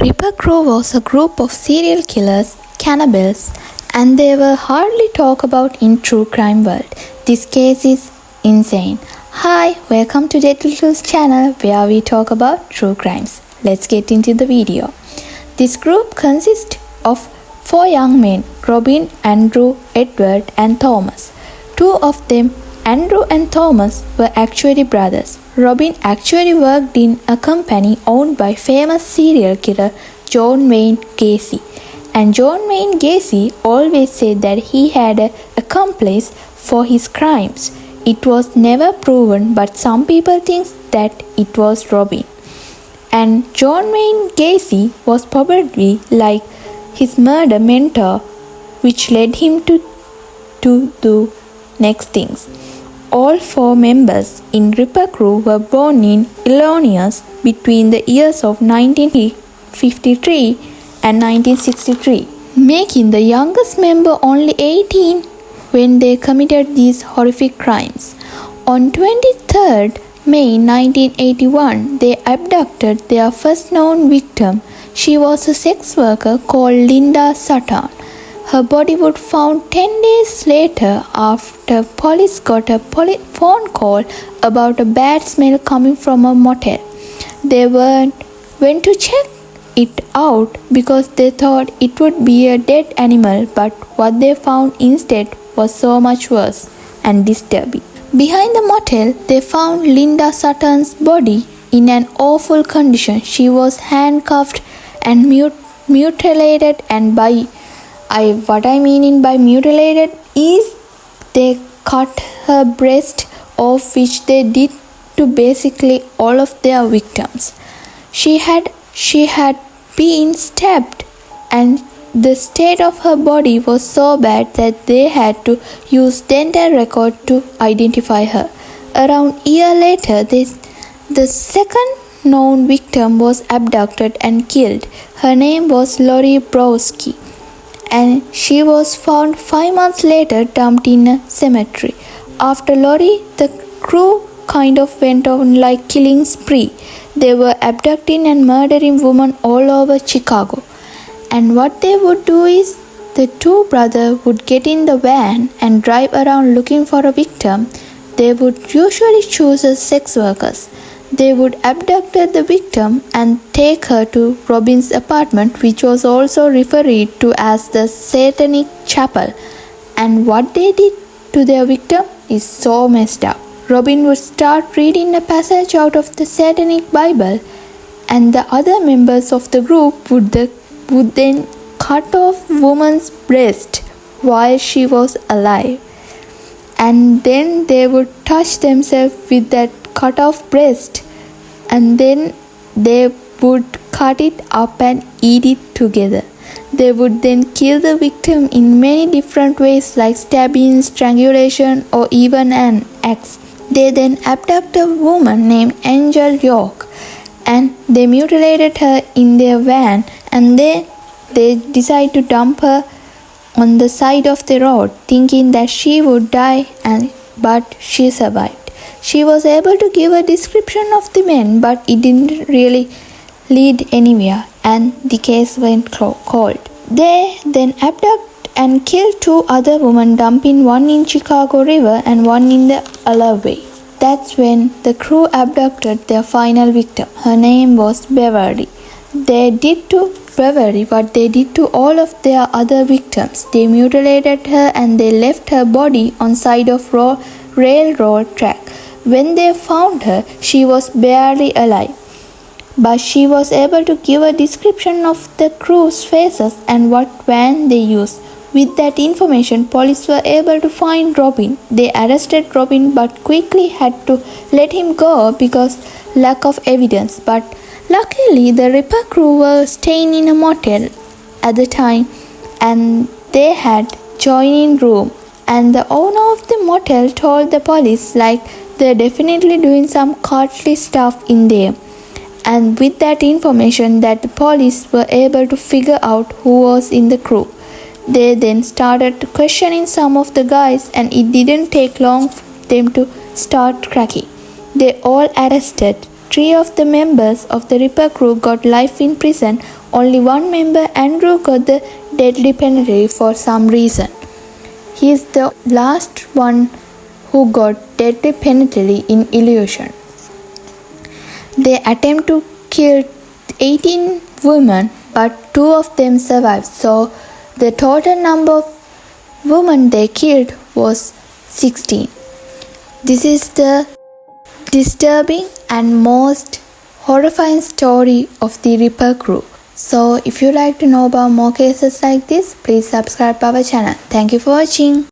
Ripper Crew was a group of serial killers, cannibals, and they were hardly talked about in true crime world. This case is insane. Hi, welcome to Deadly's channel where we talk about true crimes. Let's get into the video. This group consists of 4 young men, Robin, Andrew, Edward, and Thomas. 2 of them, Andrew and Thomas, were actually brothers. Robin actually worked in a company owned by famous serial killer John Wayne Gacy. And John Wayne Gacy always said that he had an accomplice for his crimes. It was never proven, but some people think that it was Robin. And John Wayne Gacy was probably like his murder mentor, which led him to do next things. All 4 members in Ripper Crew were born in Illinois between the years of 1953 and 1963, making the youngest member only 18 when they committed these horrific crimes. On 23rd May 1981, they abducted their first known victim. She was a sex worker called Linda Sutton. Her body was found 10 days later after police got a phone call about a bad smell coming from a motel. They went to check it out because they thought it would be a dead animal, but what they found instead was so much worse and disturbing. Behind the motel, they found Linda Sutton's body in an awful condition. She was handcuffed and mutilated, and what I mean by mutilated is they cut her breast off, which they did to basically all of their victims. She had been stabbed, and the state of her body was so bad that they had to use dental record to identify her. Around a year later, the second known victim was abducted and killed. Her name was Lori Browski, and she was found 5 months later dumped in a cemetery. After Lori, the crew kind of went on like killing spree. They were abducting and murdering women all over Chicago. And what they would do is, the 2 brothers would get in the van and drive around looking for a victim. They would usually choose as sex workers. They would abduct the victim and take her to Robin's apartment, which was also referred to as the Satanic Chapel. And what they did to their victim is so messed up. Robin would start reading a passage out of the Satanic Bible, and the other members of the group would then cut off woman's breast while she was alive. And then they would touch themselves with that cut off breast, and then they would cut it up and eat it together. They would then kill the victim in many different ways, like stabbing, strangulation, or even an axe. They then abducted a woman named Angel York, and they mutilated her in their van, and they decided to dump her on the side of the road, thinking that she would die, but she survived. She was able to give a description of the men, but it didn't really lead anywhere, and the case went cold. They then abducted and killed 2 other women, dumping one in Chicago River and one in the Alloway. That's when the crew abducted their final victim. Her name was Beverly. They did to Beverly what they did to all of their other victims. They mutilated her and they left her body on side of railroad track. When they found her, she was barely alive, but she was able to give a description of the crew's faces and what van they used. With that information, police were able to find Robin. They arrested Robin but quickly had to let him go because lack of evidence. But luckily, the Ripper Crew were staying in a motel at the time, and they had joining room. And the owner of the motel told the police like they're definitely doing some costly stuff in there. And with that information, that the police were able to figure out who was in the crew. They then started questioning some of the guys, and it didn't take long for them to start cracking. They all arrested. 3 of the members of the Ripper Crew got life in prison, Only one member, Andrew, got the deadly penalty for some reason. He is the last one who got deadly penalty in illusion. They attempt to kill 18 women, but 2 of them survived. So the total number of women they killed was 16. This is the disturbing and most horrifying story of the Ripper crew. So if you like to know about more cases like this, please subscribe our channel. Thank you for watching.